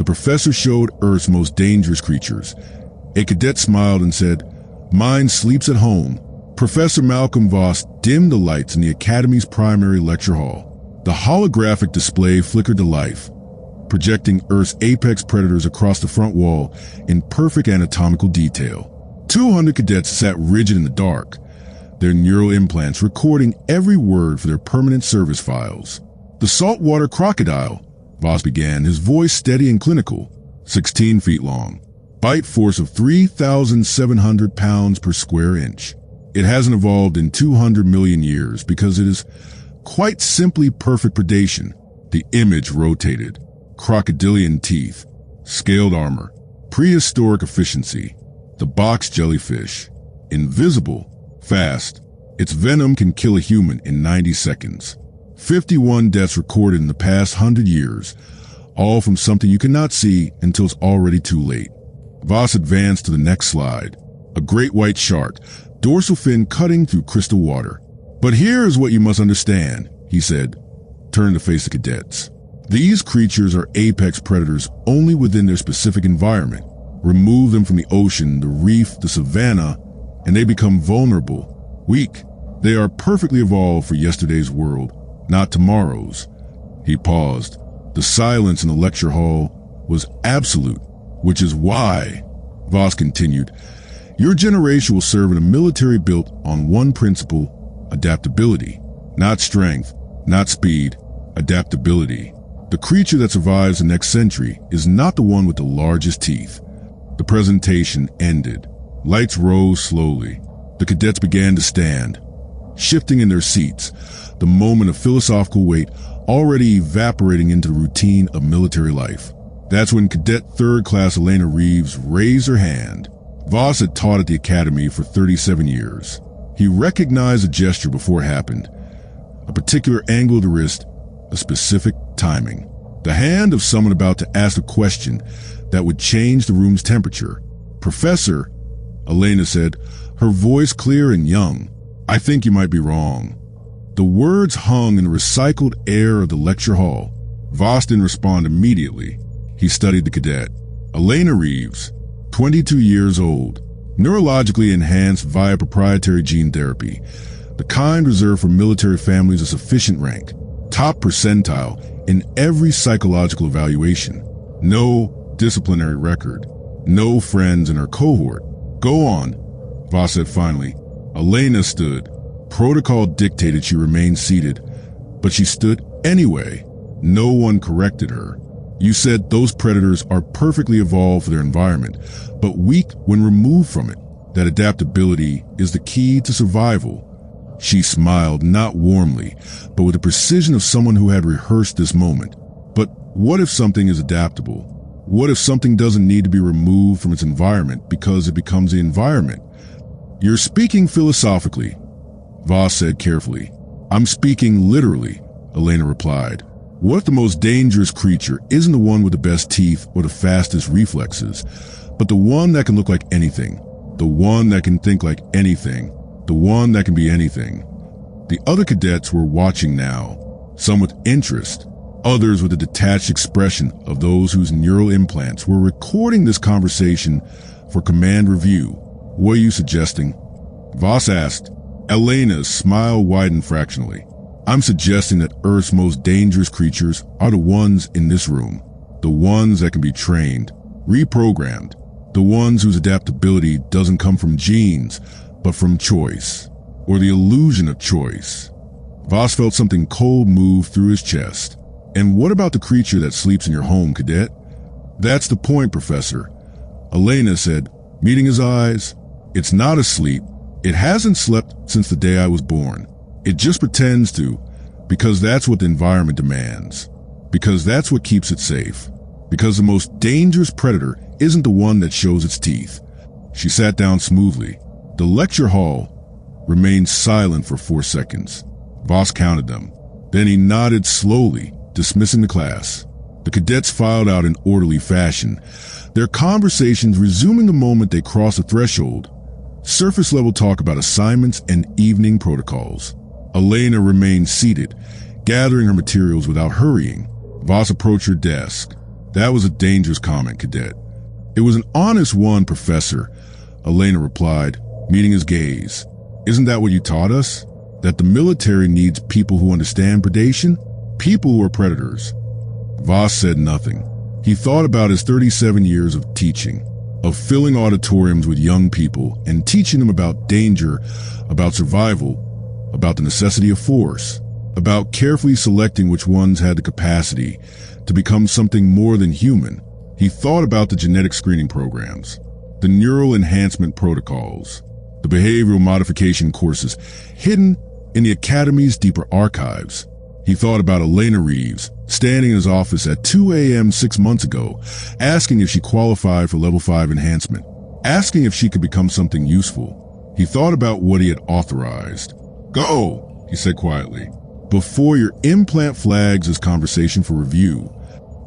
professor showed Earth's most dangerous creatures. A cadet smiled and said, "Mine sleeps at home." Professor Malcolm Voss dimmed the lights in the Academy's primary lecture hall. The holographic display flickered to life, projecting Earth's apex predators across the front wall in perfect anatomical detail. 200 cadets sat rigid in the dark, their neural implants recording every word for their permanent service files. "The saltwater crocodile," Voss began, his voice steady and clinical, 16 feet long, bite force of 3,700 pounds per square inch. "It hasn't evolved in 200 million years because it is quite simply perfect predation." The image rotated. Crocodilian teeth, scaled armor, prehistoric efficiency. The box jellyfish, invisible, fast. Its venom can kill a human in 90 seconds. 51 deaths recorded in the past 100 years, all from something you cannot see until it's already too late. Voss advanced to the next slide. A great white shark, dorsal fin cutting through crystal water. "But here is what you must understand," he said, turning to face the cadets. "These creatures are apex predators only within their specific environment. Remove them from the ocean, the reef, the savanna, and they become vulnerable, weak. They are perfectly evolved for yesterday's world, not tomorrow's." He paused. The silence in the lecture hall was absolute, which is why, Voss continued, "your generation will serve in a military built on one principle: adaptability. Not strength, not speed, adaptability. The creature that survives the next century is not the one with the largest teeth." The presentation ended. Lights rose slowly. The cadets began to stand, shifting in their seats, the moment of philosophical weight already evaporating into the routine of military life. That's when Cadet 3rd Class Elena Reeves raised her hand. Voss had taught at the Academy for 37 years. He recognized the gesture before it happened. A particular angle of the wrist, a specific timing. The hand of someone about to ask a question that would change the room's temperature. "Professor," Elena said, her voice clear and young, "I think you might be wrong." The words hung in the recycled air of the lecture hall. Voss didn't respond immediately. He studied the cadet. Elena Reeves, 22 years old, neurologically enhanced via proprietary gene therapy, the kind reserved for military families of sufficient rank, top percentile in every psychological evaluation. No disciplinary record, no friends in her cohort. "Go on," Voss said finally. Elena stood. Protocol dictated she remain seated, but she stood anyway. No one corrected her. "You said those predators are perfectly evolved for their environment, but weak when removed from it. That adaptability is the key to survival." She smiled, not warmly, but with the precision of someone who had rehearsed this moment. "But what if something is adaptable? What if something doesn't need to be removed from its environment because it becomes the environment?" "You're speaking philosophically," Voss said carefully. "I'm speaking literally," Elena replied. "What if the most dangerous creature isn't the one with the best teeth or the fastest reflexes, but the one that can look like anything, the one that can think like anything, the one that can be anything?" The other cadets were watching now, some with interest, others with a detached expression of those whose neural implants were recording this conversation for command review. "What are you suggesting?" Voss asked. Elena's smile widened fractionally. "I'm suggesting that Earth's most dangerous creatures are the ones in this room, the ones that can be trained, reprogrammed, the ones whose adaptability doesn't come from genes, but from choice, or the illusion of choice." Voss felt something cold move through his chest. "And what about the creature that sleeps in your home, Cadet?" "That's the point, Professor," Elena said, meeting his eyes. "It's not asleep. It hasn't slept since the day I was born. It just pretends to, because that's what the environment demands, because that's what keeps it safe, because the most dangerous predator isn't the one that shows its teeth." She sat down smoothly. The lecture hall remained silent for 4 seconds. Voss counted them. Then he nodded slowly, dismissing the class. The cadets filed out in orderly fashion, their conversations resuming the moment they crossed the threshold. Surface-level talk about assignments and evening protocols. Elena remained seated, gathering her materials without hurrying. Voss approached her desk. That was a dangerous comment, Cadet. It was an honest one, Professor, Elena replied, meeting his gaze. Isn't that what you taught us? That the military needs people who understand predation? People who are predators. Voss said nothing. He thought about his 37 years of teaching, of filling auditoriums with young people and teaching them about danger, about survival, about the necessity of force, about carefully selecting which ones had the capacity to become something more than human. He thought about the genetic screening programs, the neural enhancement protocols, the behavioral modification courses hidden in the Academy's deeper archives. He thought about Elena Reeves, standing in his office at 2 a.m. 6 months ago, asking if she qualified for level 5 enhancement, asking if she could become something useful. He thought about what he had authorized. Go, he said quietly. Before your implant flags this conversation for review.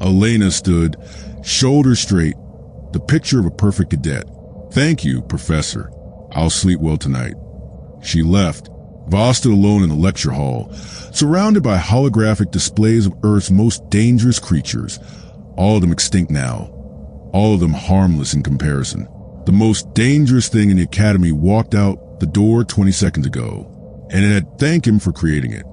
Elena stood, shoulders straight, the picture of a perfect cadet. Thank you, Professor. I'll sleep well tonight. She left. Voss stood alone in the lecture hall, surrounded by holographic displays of Earth's most dangerous creatures, all of them extinct now, all of them harmless in comparison. The most dangerous thing in the Academy walked out the door 20 seconds ago, and it had thanked him for creating it.